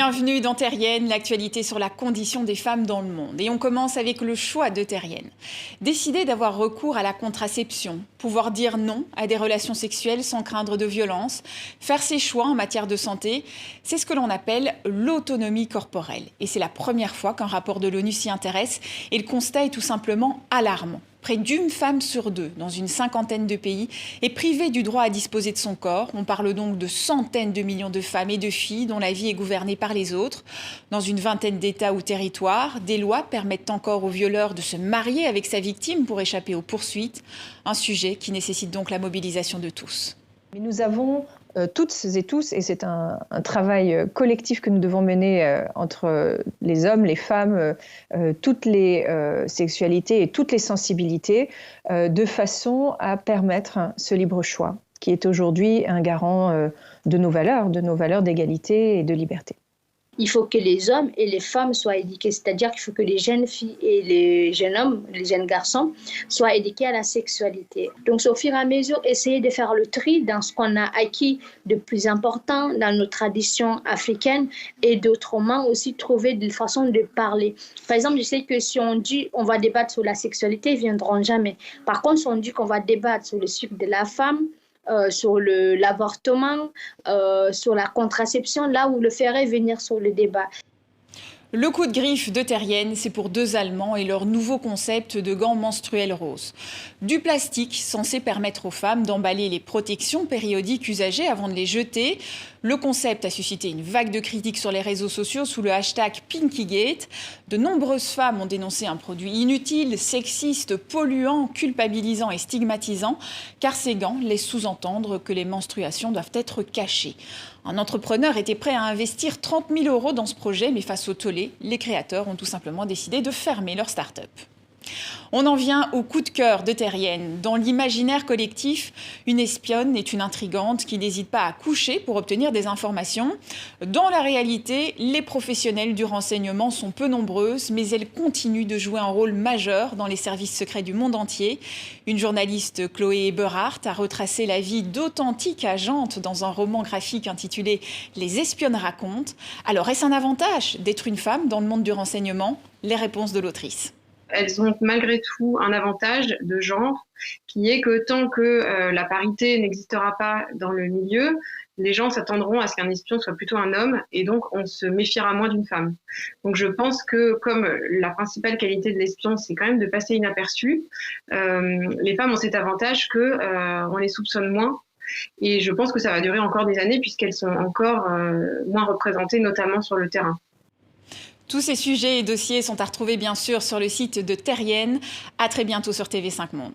Bienvenue dans Terrienne, l'actualité sur la condition des femmes dans le monde. Et on commence avec le choix de Terrienne. Décider d'avoir recours à la contraception, pouvoir dire non à des relations sexuelles sans craindre de violence, faire ses choix en matière de santé, c'est ce que l'on appelle l'autonomie corporelle. Et c'est la première fois qu'un rapport de l'ONU s'y intéresse et le constat est tout simplement alarmant. Près d'une femme sur deux, dans une cinquantaine de pays, est privée du droit à disposer de son corps. On parle donc de centaines de millions de femmes et de filles dont la vie est gouvernée par les autres. Dans une vingtaine d'États ou territoires, des lois permettent encore aux violeurs de se marier avec sa victime pour échapper aux poursuites. Un sujet qui nécessite donc la mobilisation de tous. Mais nous avons toutes et tous, et c'est un travail collectif que nous devons mener entre les hommes, les femmes, toutes les sexualités et toutes les sensibilités, de façon à permettre ce libre choix, qui est aujourd'hui un garant de nos valeurs d'égalité et de liberté. Il faut que les hommes et les femmes soient éduqués, c'est-à-dire qu'il faut que les jeunes filles et les jeunes hommes, les jeunes garçons soient éduqués à la sexualité. Donc, au fur et à mesure, essayer de faire le tri dans ce qu'on a acquis de plus important dans nos traditions africaines et d'autrement aussi trouver des façons de parler. Par exemple, je sais que si on dit on va débattre sur la sexualité, ils ne viendront jamais. Par contre, si on dit qu'on va débattre sur le cycle de la femme, sur l'avortement, sur la contraception, là où le ferait venir sur le débat. Le coup de griffe de Terrienne, c'est pour deux Allemands et leur nouveau concept de gants menstruels roses. Du plastique censé permettre aux femmes d'emballer les protections périodiques usagées avant de les jeter. Le concept a suscité une vague de critiques sur les réseaux sociaux sous le hashtag Pinkygate. De nombreuses femmes ont dénoncé un produit inutile, sexiste, polluant, culpabilisant et stigmatisant, car ces gants laissent sous-entendre que les menstruations doivent être cachées. Un entrepreneur était prêt à investir 30 000 € dans ce projet, mais face au tollé, les créateurs ont tout simplement décidé de fermer leur start-up. On en vient au coup de cœur de Terrienne. Dans l'imaginaire collectif, une espionne est une intrigante qui n'hésite pas à coucher pour obtenir des informations. Dans la réalité, les professionnels du renseignement sont peu nombreuses, mais elles continuent de jouer un rôle majeur dans les services secrets du monde entier. Une journaliste, Chloé Eberhardt, a retracé la vie d'authentiques agentes dans un roman graphique intitulé « Les espionnes racontent ». Alors, est-ce un avantage d'être une femme dans le monde du renseignement ? Les réponses de l'autrice. Elles ont malgré tout un avantage de genre qui est que tant que la parité n'existera pas dans le milieu, les gens s'attendront à ce qu'un espion soit plutôt un homme et donc on se méfiera moins d'une femme. Donc je pense que comme la principale qualité de l'espion, c'est quand même de passer inaperçu, les femmes ont cet avantage qu'on les soupçonne moins. Et je pense que ça va durer encore des années puisqu'elles sont encore moins représentées, notamment sur le terrain. Tous ces sujets et dossiers sont à retrouver bien sûr sur le site de Terrienne. À très bientôt sur TV5 Monde.